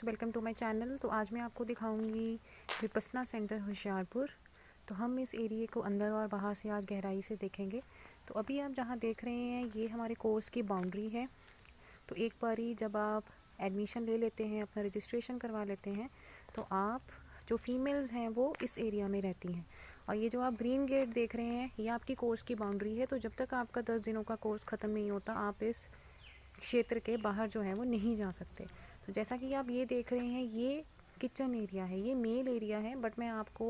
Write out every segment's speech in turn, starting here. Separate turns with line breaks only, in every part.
Welcome to my channel. तो आज मैं आपको दिखाऊंगी विपस्सना सेंटर होशियारपुर। तो हम इस एरिए को अंदर और बाहर से आज गहराई से देखेंगे। तो अभी आप जहां देख रहे हैं ये हमारे कोर्स की बाउंड्री है। तो एक बारी जब आप एडमिशन ले लेते हैं, अपना रजिस्ट्रेशन करवा लेते हैं, तो आप जो फीमेल्स हैं वो इस एरिया में रहती हैं। और ये जो आप ग्रीन गेट देख रहे हैं ये आपकी कोर्स की बाउंड्री है। तो जब तक आपका 10 दिनों का कोर्स ख़त्म नहीं होता आप इस क्षेत्र के बाहर जो है वो नहीं जा सकते। तो जैसा कि आप ये देख रहे हैं ये किचन एरिया है, ये मेल एरिया है, बट मैं आपको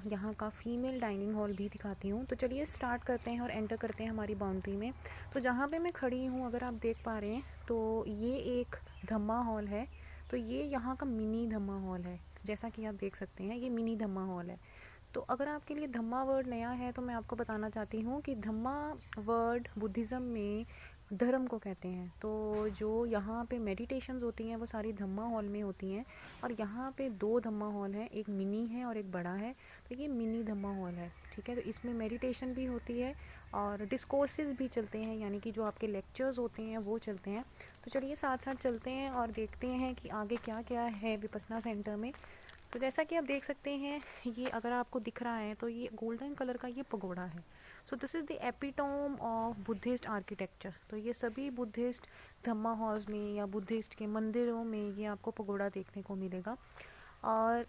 यहाँ का फीमेल डाइनिंग हॉल भी दिखाती हूँ। तो चलिए स्टार्ट करते हैं और एंटर करते हैं हमारी बाउंड्री में। तो जहाँ पे मैं खड़ी हूँ अगर आप देख पा रहे हैं तो ये एक धम्मा हॉल है। तो ये यहाँ का मिनी धम्मा हॉल है। जैसा कि आप देख सकते हैं ये मिनी धम्मा हॉल है। तो अगर आपके लिए धम्मा वर्ड नया है तो मैं आपको बताना चाहती हूँ कि धम्मा वर्ड बुद्धिज़्म में धर्म को कहते हैं। तो जो यहाँ पे मेडिटेशंस होती हैं वो सारी धम्मा हॉल में होती हैं। और यहाँ पे 2 धम्मा हॉल हैं, एक मिनी है और एक बड़ा है। तो ये मिनी धम्मा हॉल है, ठीक है। तो इसमें मेडिटेशन भी होती है और डिस्कोर्सेस भी चलते हैं, यानी कि जो आपके लेक्चर्स होते हैं वो चलते हैं। तो चलिए साथ साथ चलते हैं और देखते हैं कि आगे क्या क्या है विपस्सना सेंटर में। तो जैसा कि आप देख सकते हैं ये अगर आपको दिख रहा है तो ये गोल्डन कलर का ये पगोड़ा है। So this is the epitome of Buddhist architecture. तो ये सभी बुद्धिस्ट धम्मा हॉल्स में या बुद्धिस्ट के मंदिरों में ये आपको पगोड़ा देखने को मिलेगा। और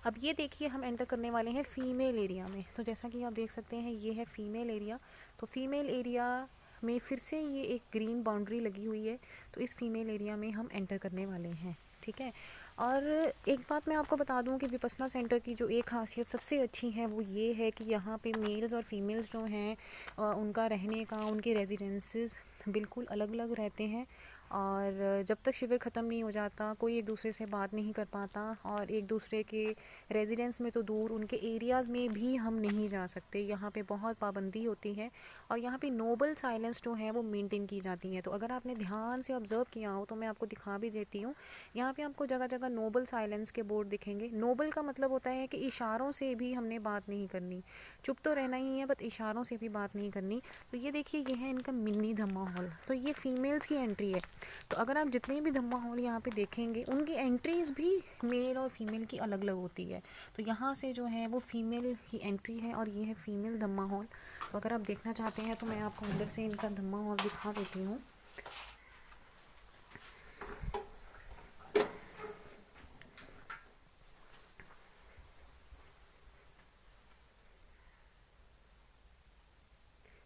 अब ये देखिए हम एंटर करने वाले हैं फ़ीमेल एरिया में। तो जैसा कि आप देख सकते हैं ये है फ़ीमेल एरिया। तो फ़ीमेल एरिया में फिर से ये एक ग्रीन बाउंड्री लगी हुई है। तो इस फीमेल एरिया में हम एंटर करने वाले हैं, ठीक है। और एक बात मैं आपको बता दूं कि विपस्सना सेंटर की जो एक खासियत सबसे अच्छी है वो ये है कि यहाँ पे मेल्स और फीमेल्स जो हैं उनका रहने का, उनके रेजिडेंसेस बिल्कुल अलग अलग रहते हैं। और जब तक शिविर ख़त्म नहीं हो जाता कोई एक दूसरे से बात नहीं कर पाता। और एक दूसरे के रेजिडेंस में तो दूर उनके एरियाज़ में भी हम नहीं जा सकते। यहाँ पे बहुत पाबंदी होती है और यहाँ पे नोबल साइलेंस जो है वो मेंटेन की जाती है। तो अगर आपने ध्यान से ऑब्ज़र्व किया हो तो मैं आपको दिखा भी देती हूँ। यहाँ पे आपको जगह जगह नोबल साइलेंस के बोर्ड दिखेंगे। नोबल का मतलब होता है कि इशारों से भी हमने बात नहीं करनी, चुप तो रहना ही है बट इशारों से भी बात नहीं करनी। तो ये देखिए ये है इनका मिनी धम्मा हॉल। तो ये फीमेल्स की एंट्री है। तो अगर आप जितने भी धम्मा हॉल यहाँ पे देखेंगे उनकी एंट्रीज़ भी मेल और फीमेल की अलग अलग होती है। तो यहाँ से जो है वो फीमेल की एंट्री है और ये है फीमेल धम्मा हॉल। तो अगर आप देखना चाहते हैं तो मैं आपको अंदर से इनका धम्मा हॉल दिखा देती हूँ।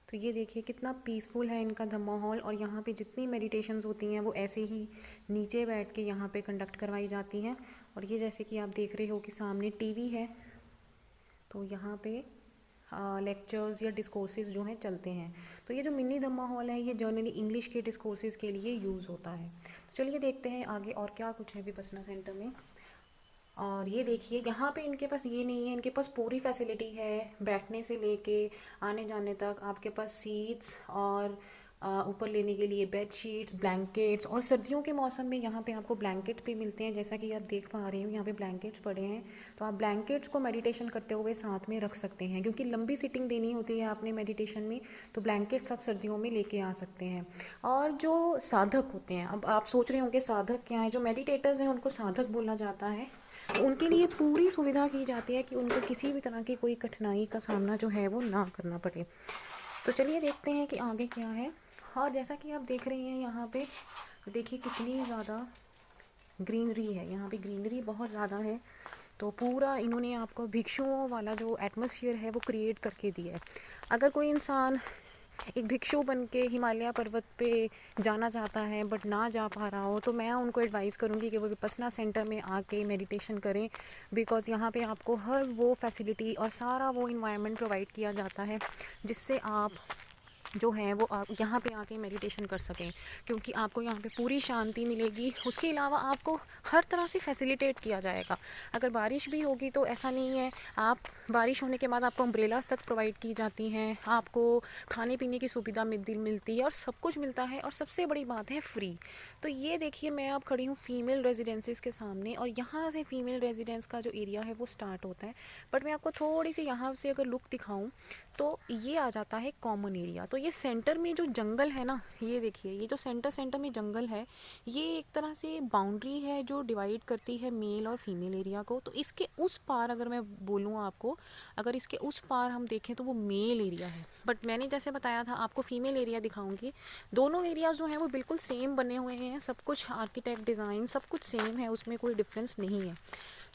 तो ये देखिए कितना पीसफुल है इनका धम्मा हॉल। और यहाँ पे जितनी मेडिटेशंस होती हैं वो ऐसे ही नीचे बैठ के यहाँ पे कंडक्ट करवाई जाती हैं। और ये जैसे कि आप देख रहे हो कि सामने टीवी है, तो यहाँ पे लेक्चर्स या डिस्कोर्सेज जो हैं चलते हैं। तो ये जो मिनी धम्मा हॉल है ये जनरली इंग्लिश के डिस्कोर्सेज के लिए यूज़ होता है। तो चलिए देखते हैं आगे और क्या कुछ है विपस्सना सेंटर में। और ये देखिए यहाँ पे इनके पास ये नहीं है, इनके पास पूरी फैसिलिटी है बैठने से लेके आने जाने तक। आपके पास सीट्स और ऊपर लेने के लिए बेड शीट्स, ब्लैंकेट्स। और सर्दियों के मौसम में यहाँ पे आपको ब्लैंकेट्स भी मिलते हैं। जैसा कि आप देख पा रहे हो यहाँ पे ब्लैंकेट्स पड़े हैं। तो आप ब्लैंकेट्स को मेडिटेशन करते हुए साथ में रख सकते हैं, क्योंकि लंबी सिटिंग देनी होती है आपने मेडिटेशन में। तो ब्लैंकेट्स आप सर्दियों में लेके आ सकते हैं। और जो साधक होते हैं, अब आप सोच रहे होंगे साधक क्या है, जो मेडिटेटर्स हैं उनको साधक बोला जाता है। तो उनके लिए पूरी सुविधा की जाती है कि उनको किसी भी तरह की कोई कठिनाई का सामना जो है वो ना करना पड़े। तो चलिए देखते हैं कि आगे क्या है। और जैसा कि आप देख रहे हैं यहाँ पे देखिए कितनी ज़्यादा ग्रीनरी है, यहाँ पे ग्रीनरी बहुत ज़्यादा है। तो पूरा इन्होंने आपको भिक्षुओं वाला जो एटमॉस्फेयर है वो क्रिएट करके दिया है। अगर कोई इंसान एक भिक्षु बन के हिमालय पर्वत पे जाना चाहता है बट ना जा पा रहा हो तो मैं उनको एडवाइस करूँगी कि वो विपस्सना सेंटर में आके मेडिटेशन करें। बिकॉज़ यहाँ पे आपको हर वो फैसिलिटी और सारा वो इन्वायरमेंट प्रोवाइड किया जाता है जिससे आप जो है वो आप यहाँ पे आके मेडिटेशन कर सकें, क्योंकि आपको यहाँ पे पूरी शांति मिलेगी। उसके अलावा आपको हर तरह से फैसिलिटेट किया जाएगा। अगर बारिश भी होगी तो ऐसा नहीं है, आप बारिश होने के बाद आपको अम्ब्रेलास तक प्रोवाइड की जाती हैं, आपको खाने पीने की सुविधा मिलती है और सब कुछ मिलता है। और सबसे बड़ी बात है फ्री। तो ये देखिए मैं अब खड़ी हूँ फीमेल रेजिडेंसेस के सामने और यहाँ से फीमेल रेजिडेंस का जो एरिया है वो स्टार्ट होता है। बट मैं आपको थोड़ी सी यहाँ से अगर लुक दिखाऊँ तो ये आ जाता है कॉमन एरिया। तो ये सेंटर में जो जंगल है ना, ये देखिए, ये जो सेंटर में जंगल है, ये एक तरह से बाउंड्री है जो डिवाइड करती है मेल और फीमेल एरिया को। तो इसके उस पार अगर मैं बोलूँ आपको, अगर इसके उस पार हम देखें तो वो मेल एरिया है, बट मैंने जैसे बताया था आपको फीमेल एरिया दिखाऊंगी। दोनों एरियाज जो हैं वो बिल्कुल सेम बने हुए हैं, सब कुछ आर्किटेक्ट डिज़ाइन सब कुछ सेम है, उसमें कोई डिफरेंस नहीं है।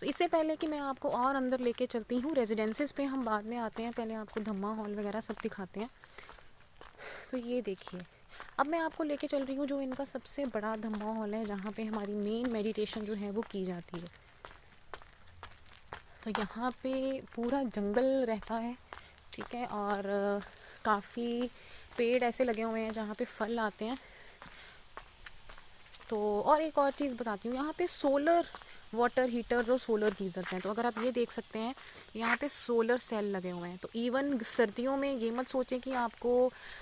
तो इससे पहले कि मैं आपको और अंदर लेके चलती हूँ, रेजिडेंसेस पे हम बाद में आते हैं, पहले आपको धम्मा हॉल वगैरह सब दिखाते हैं। तो ये देखिए, अब मैं आपको लेके चल रही हूँ जो इनका सबसे बड़ा धम्मा हॉल है, जहाँ पे हमारी मेन मेडिटेशन जो है वो की जाती है। तो यहाँ पे पूरा जंगल रहता है, ठीक है, और काफ़ी पेड़ ऐसे लगे हुए हैं जहाँ पे फल आते हैं। तो और एक और चीज़ बताती हूँ, यहाँ पे सोलर वाटर हीटर्स और सोलर गीज़र्स हैं। तो अगर आप ये देख सकते हैं, यहाँ पे सोलर सेल लगे हुए हैं। तो इवन सर्दियों में ये मत सोचें कि आपको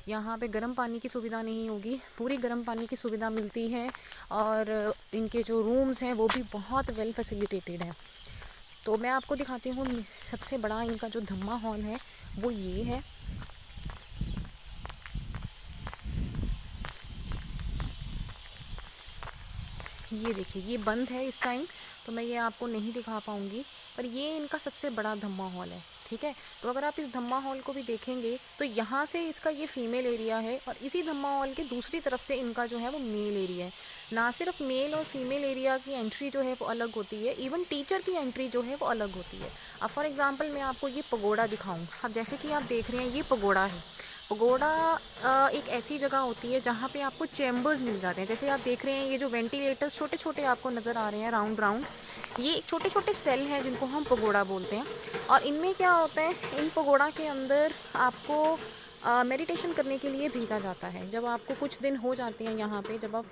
यहाँ पे गर्म पानी की सुविधा नहीं होगी, पूरी गर्म पानी की सुविधा मिलती है, और इनके जो रूम्स हैं वो भी बहुत वेल फैसिलिटेटेड हैं। तो मैं आपको दिखाती हूँ, सबसे बड़ा इनका जो धम्मा हॉल है वो ये है। ये देखिए, ये बंद है इस टाइम, तो मैं ये आपको नहीं दिखा पाऊँगी, पर ये इनका सबसे बड़ा धम्मा हॉल है, ठीक है। तो अगर आप इस धम्मा हॉल को भी देखेंगे तो यहाँ से इसका ये फीमेल एरिया है, और इसी धम्मा हॉल के दूसरी तरफ से इनका जो है वो मेल एरिया है। ना सिर्फ मेल और फीमेल एरिया की एंट्री जो है वो अलग होती है, इवन टीचर की एंट्री जो है वो अलग होती है। अब फॉर एग्ज़ाम्पल मैं आपको ये पगोड़ा दिखाऊँ। अब जैसे कि आप देख रहे हैं, ये पगोड़ा है। पगोड़ा एक ऐसी जगह होती है जहाँ पे आपको चैम्बर्स मिल जाते हैं। जैसे आप देख रहे हैं, ये जो वेंटिलेटर्स छोटे छोटे आपको नज़र आ रहे हैं राउंड राउंड, ये छोटे छोटे सेल हैं जिनको हम पगोड़ा बोलते हैं। और इनमें क्या होता है, इन पगोड़ा के अंदर आपको मेडिटेशन करने के लिए भेजा जाता है। जब आपको कुछ दिन हो जाते हैं यहाँ पे, जब आप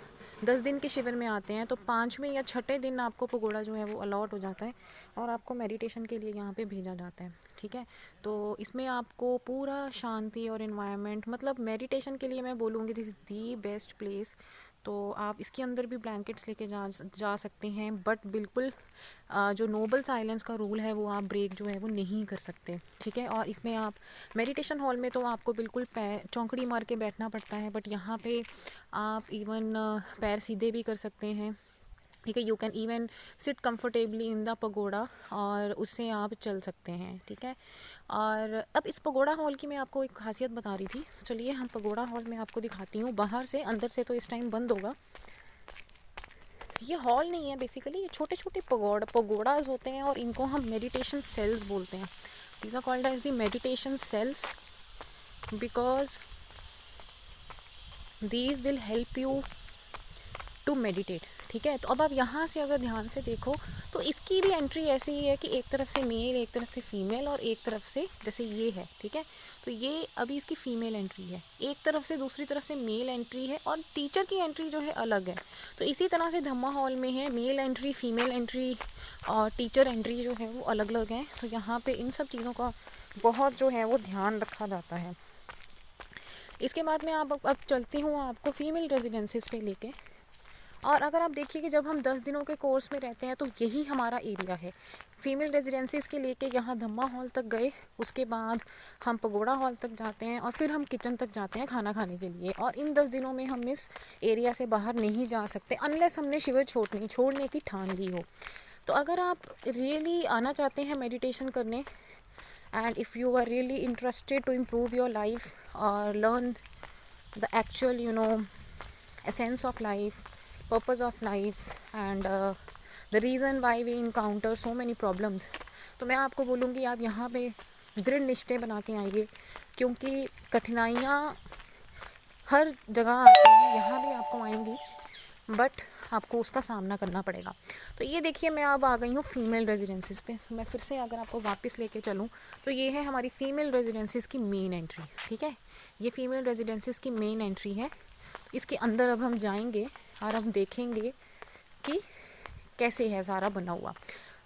10 दिन के शिविर में आते हैं, तो 5वें या 6ठे दिन आपको पगोड़ा जो है वो अलॉट हो जाता है, और आपको मेडिटेशन के लिए यहाँ पे भेजा जाता है, ठीक है। तो इसमें आपको पूरा शांति और इन्वायरमेंट, मतलब मेडिटेशन के लिए मैं बोलूँगी this is the best place. तो आप इसके अंदर भी ब्लैंकेट्स लेके जा सकते हैं, बट बिल्कुल जो नोबल साइलेंस का रूल है वो आप ब्रेक जो है वो नहीं कर सकते, ठीक है। और इसमें आप मेडिटेशन हॉल में तो आपको बिल्कुल चौंकड़ी मार के बैठना पड़ता है, बट यहाँ पे आप इवन पैर सीधे भी कर सकते हैं, ठीक है। You can even seat comfortably in the pagoda, और उससे आप चल सकते हैं, ठीक है। और अब इस पगोड़ा हॉल की मैं आपको एक खासियत बता रही थी, चलिए हम पगोड़ा हॉल में आपको दिखाती हूँ बाहर से। अंदर से तो इस टाइम बंद होगा, ये हॉल नहीं है बेसिकली, ये छोटे छोटे पगोड़ाज होते हैं, और इनको हम मेडिटेशन सेल्स बोलते हैं। These are called as the meditation cells because these will help you to meditate, ठीक है। तो अब आप यहाँ से अगर ध्यान से देखो, तो इसकी भी एंट्री ऐसी ही है कि एक तरफ से मेल, एक तरफ से फीमेल, और एक तरफ से जैसे ये है, ठीक है। तो ये अभी इसकी फ़ीमेल एंट्री है, एक तरफ से दूसरी तरफ से मेल एंट्री है, और टीचर की एंट्री जो है अलग है। तो इसी तरह से धम्मा हॉल में है, मेल एंट्री, फीमेल एंट्री और टीचर एंट्री जो है वो अलग अलग हैं। तो यहाँ पे इन सब चीज़ों का बहुत जो है वो ध्यान रखा जाता है। इसके बाद में अब चलती हूँ आपको फीमेल रेजिडेंसीज पे लेके। और अगर आप देखिए कि जब हम 10 दिनों के कोर्स में रहते हैं तो यही हमारा एरिया है। फीमेल रेजिडेंसीज़ के लेके यहाँ धम्मा हॉल तक गए, उसके बाद हम पगोड़ा हॉल तक जाते हैं, और फिर हम किचन तक जाते हैं खाना खाने के लिए। और इन 10 दिनों में हम इस एरिया से बाहर नहीं जा सकते अनलेस हमने शिविर छोड़ने की ठान ली हो। तो अगर आप रियली आना चाहते हैं मेडिटेशन करने, and if you are really interested to improve your life और learn the actual essence of life, purpose of life, and the reason why we encounter so many problems, तो मैं आपको बोलूँगी आप यहाँ पे दृढ़ निश्चय बना के आइए, क्योंकि कठिनाइयाँ हर जगह आती हैं, यहाँ भी आपको आएंगी, बट आपको उसका सामना करना पड़ेगा। तो ये देखिए, मैं अब आ गई हूँ फीमेल रेजिडेंसीज़ पे। मैं फिर से अगर आपको वापस लेके चलूँ, तो ये है हमारी फ़ीमेल रेजिडेंसीज़ की मेन एंट्री, ठीक है। ये फ़ीमेल रेजिडेंसीज़ की मेन एंट्री है। इसके अंदर अब हम जाएंगे और हम देखेंगे कि कैसे है सारा बना हुआ।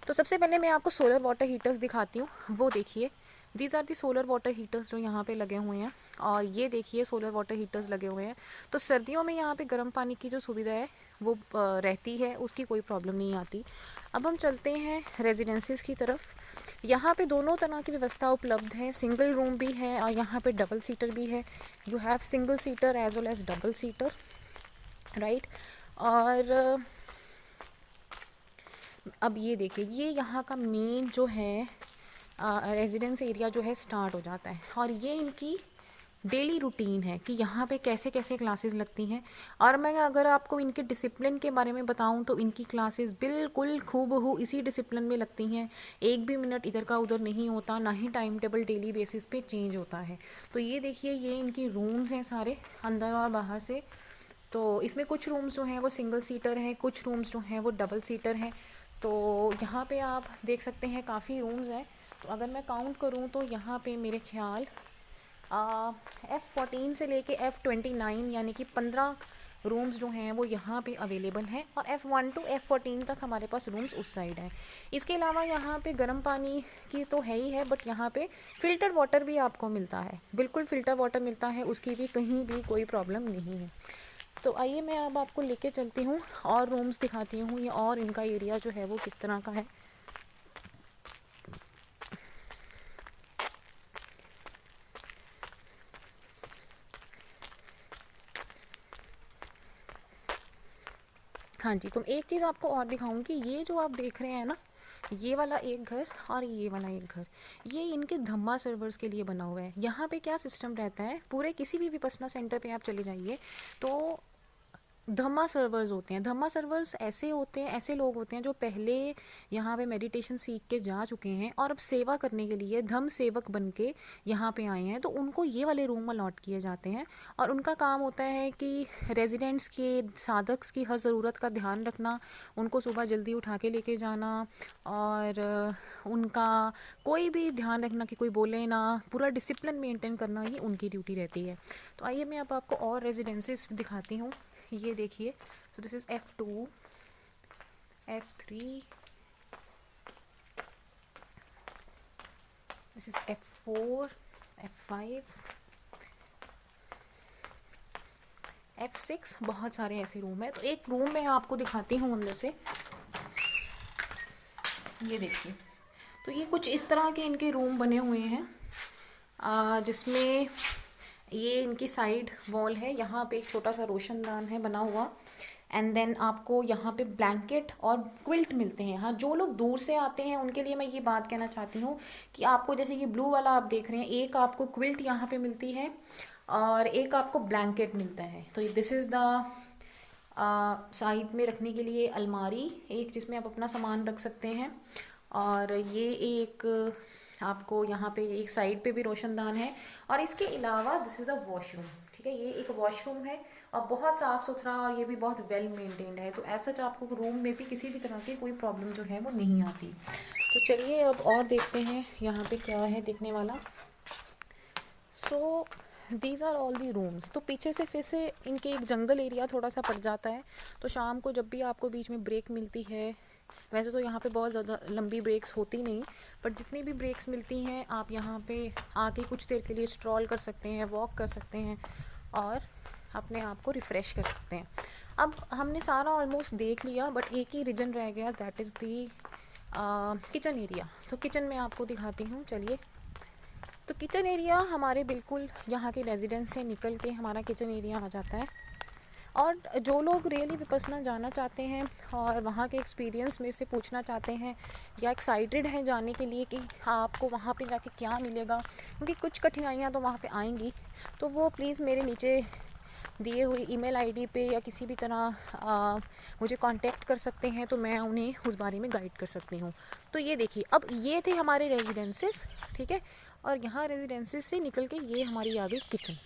तो सबसे पहले मैं आपको सोलर वाटर हीटर्स दिखाती हूँ, वो देखिए। These are the solar water heaters जो यहाँ पे लगे हुए हैं, और ये देखिए सोलर वाटर हीटर्स लगे हुए हैं। तो सर्दियों में यहाँ पे गर्म पानी की जो सुविधा है वो रहती है, उसकी कोई प्रॉब्लम नहीं आती। अब हम चलते हैं रेजिडेंसीज़ की तरफ। यहाँ पे दोनों तरह की व्यवस्था उपलब्ध है, सिंगल रूम भी है और यहाँ पे डबल सीटर भी है। You have single seater as well as double seater, right. और अब ये देखिए, ये यहाँ का मेन जो है रेजिडेंस एरिया जो है स्टार्ट हो जाता है, और ये इनकी डेली रूटीन है कि यहाँ पे कैसे कैसे क्लासेस लगती हैं। और मैं अगर आपको इनके डिसिप्लिन के बारे में बताऊँ तो इनकी क्लासेस बिल्कुल खूबहू इसी डिसिप्लिन में लगती हैं। एक भी मिनट इधर का उधर नहीं होता, ना ही टाइम टेबल डेली बेसिस पे चेंज होता है। तो ये देखिए, ये इनकी रूम्स हैं सारे, अंदर और बाहर से। तो इसमें कुछ रूम्स जो हैं वो सिंगल सीटर हैं, कुछ रूम्स जो हैं वो डबल सीटर हैं। तो यहाँ पे आप देख सकते हैं काफ़ी रूम्स हैं। तो अगर मैं काउंट करूँ तो यहाँ पे मेरे ख्याल F14 से लेके F29 यानी कि 15 रूम्स जो हैं वो यहाँ पे अवेलेबल हैं, और F1 टू F14 तक हमारे पास रूम्स उस साइड हैं। इसके अलावा यहाँ पे गर्म पानी की तो है ही है, बट यहाँ पे फ़िल्टर वाटर भी आपको मिलता है, बिल्कुल फ़िल्टर वाटर मिलता है, उसकी भी कहीं भी कोई प्रॉब्लम नहीं है। तो आइए मैं अब आपको लेके चलती हूँ और रूम्स दिखाती हूँ, ये और इनका एरिया जो है वो किस तरह का है। हाँ जी, तो एक चीज़ आपको और दिखाऊंगी, ये जो आप देख रहे हैं ना, ये वाला एक घर और ये वाला एक घर, ये इनके धम्मा सर्वर्स के लिए बना हुआ है। यहाँ पे क्या सिस्टम रहता है, पूरे किसी भी विपस्सना सेंटर पे आप चले जाइए तो धम्मा सर्वर्स होते हैं। धम्मा सर्वर्स ऐसे होते हैं, ऐसे लोग होते हैं जो पहले यहाँ पे मेडिटेशन सीख के जा चुके हैं और अब सेवा करने के लिए धम्म सेवक बन के यहाँ पे आए हैं। तो उनको ये वाले रूम अलॉट किए जाते हैं, और उनका काम होता है कि रेजिडेंट्स के, साधक की हर ज़रूरत का ध्यान रखना, उनको सुबह जल्दी उठा के लेके जाना, और उनका कोई भी ध्यान रखना कि कोई बोले ना, पूरा डिसिप्लिन मेंटेन करना, ये उनकी ड्यूटी रहती है। तो आइए मैं अब आपको और रेजिडेंसेस दिखाती हूँ। ये देखिए, so this is F2, F3, this is F4, F5, F6, बहुत सारे ऐसे रूम है। तो एक रूम मैं आपको दिखाती हूँ अंदर से, ये देखिए। तो ये कुछ इस तरह के इनके रूम बने हुए हैं, जिसमें ये इनकी साइड वॉल है, यहाँ पे एक छोटा सा रोशनदान है बना हुआ, एंड देन आपको यहाँ पे ब्लैंकेट और क्विल्ट मिलते हैं। हाँ, जो लोग दूर से आते हैं उनके लिए मैं ये बात कहना चाहती हूँ कि आपको, जैसे ये ब्लू वाला आप देख रहे हैं, एक आपको क्विल्ट यहाँ पे मिलती है और एक आपको ब्लैंकेट मिलता है। तो दिस इज़ द साइड में रखने के लिए अलमारी, एक जिसमें आप अपना सामान रख सकते हैं, और ये एक आपको यहाँ पे एक साइड पे भी रोशनदान है। और इसके अलावा दिस इज़ अ वॉशरूम, ठीक है, ये एक वॉशरूम है और बहुत साफ़ सुथरा, और ये भी बहुत वेल मेंटेन्ड है। तो ऐसा आपको रूम में भी किसी भी तरह की कोई प्रॉब्लम जो है वो नहीं आती। तो चलिए अब और देखते हैं यहाँ पे क्या है देखने वाला। So these are all the rooms. तो पीछे से फिर से इनके एक जंगल एरिया थोड़ा सा पड़ जाता है। तो शाम को जब भी आपको बीच में ब्रेक मिलती है, वैसे तो यहाँ पे बहुत ज़्यादा लंबी ब्रेक्स होती नहीं, पर जितनी भी ब्रेक्स मिलती हैं आप यहाँ पे आके कुछ देर के लिए स्ट्रॉल कर सकते हैं, वॉक कर सकते हैं और अपने आप को रिफ़्रेश कर सकते हैं। अब हमने सारा ऑलमोस्ट देख लिया, बट एक ही रीजन रह गया, that is the kitchen area. तो किचन में आपको दिखाती हूँ, चलिए। तो किचन एरिया हमारे बिल्कुल यहाँ के रेजिडेंस से निकल के हमारा किचन एरिया आ जाता है। और जो लोग रियली विपस्सना जाना चाहते हैं और वहाँ के एक्सपीरियंस में से पूछना चाहते हैं या एक्साइटेड हैं जाने के लिए कि आपको वहाँ पे जाके क्या मिलेगा, क्योंकि कुछ कठिनाइयाँ तो वहाँ पे आएंगी, तो वो प्लीज़ मेरे नीचे दिए हुए ईमेल आईडी पे या किसी भी तरह मुझे कांटेक्ट कर सकते हैं, तो मैं उन्हें उस बारे में गाइड कर सकती हूँ। तो ये देखिए, अब ये थे हमारे रेजिडेंसेस, ठीक है, और यहाँ रेजिडेंसेस से निकल के ये हमारी आ गई किचन।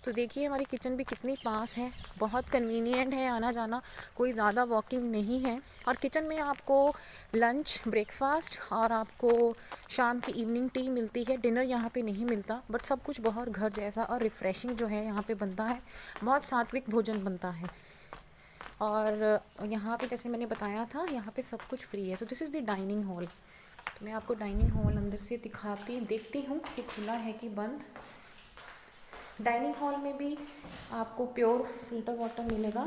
तो देखिए हमारी किचन भी कितनी पास है, बहुत कन्वीनियंट है आना जाना, कोई ज़्यादा वॉकिंग नहीं है। और किचन में आपको लंच, ब्रेकफास्ट और आपको शाम की इवनिंग टी मिलती है। डिनर यहाँ पे नहीं मिलता, बट सब कुछ बहुत घर जैसा और रिफ़्रेशिंग जो है यहाँ पे बनता है, बहुत सात्विक भोजन बनता है। और यहाँ पे जैसे मैंने बताया था, यहाँ पे सब कुछ फ्री है। तो this is the dining hall. तो मैं आपको डाइनिंग हॉल अंदर से देखती हूँ कि खुला है कि बंद। डाइनिंग हॉल में भी आपको प्योर फिल्टर वाटर मिलेगा,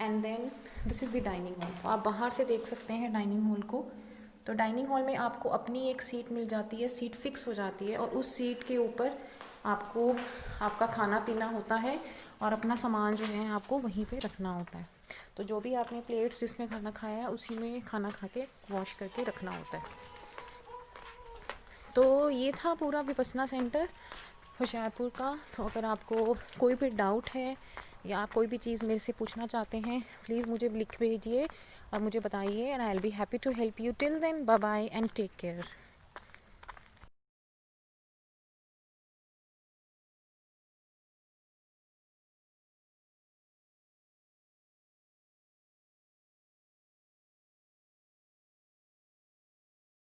and then this is the dining hall. तो आप बाहर से देख सकते हैं डाइनिंग हॉल को। तो डाइनिंग हॉल में आपको अपनी एक सीट मिल जाती है, सीट फिक्स हो जाती है और उस सीट के ऊपर आपको आपका खाना पीना होता है और अपना सामान जो है आपको वहीं पे रखना होता है। तो जो भी आपने प्लेट्स जिसमें खाना खाया है उसी में खाना खा के वॉश करके रखना होता है। तो ये था पूरा विपस्सना सेंटर होशियारपुर का। तो अगर आपको कोई भी डाउट है या आप कोई भी चीज़ मेरे से पूछना चाहते हैं, प्लीज़ मुझे लिख भेजिए और मुझे बताइए, and I will be happy to help you. Till then bye bye and take care.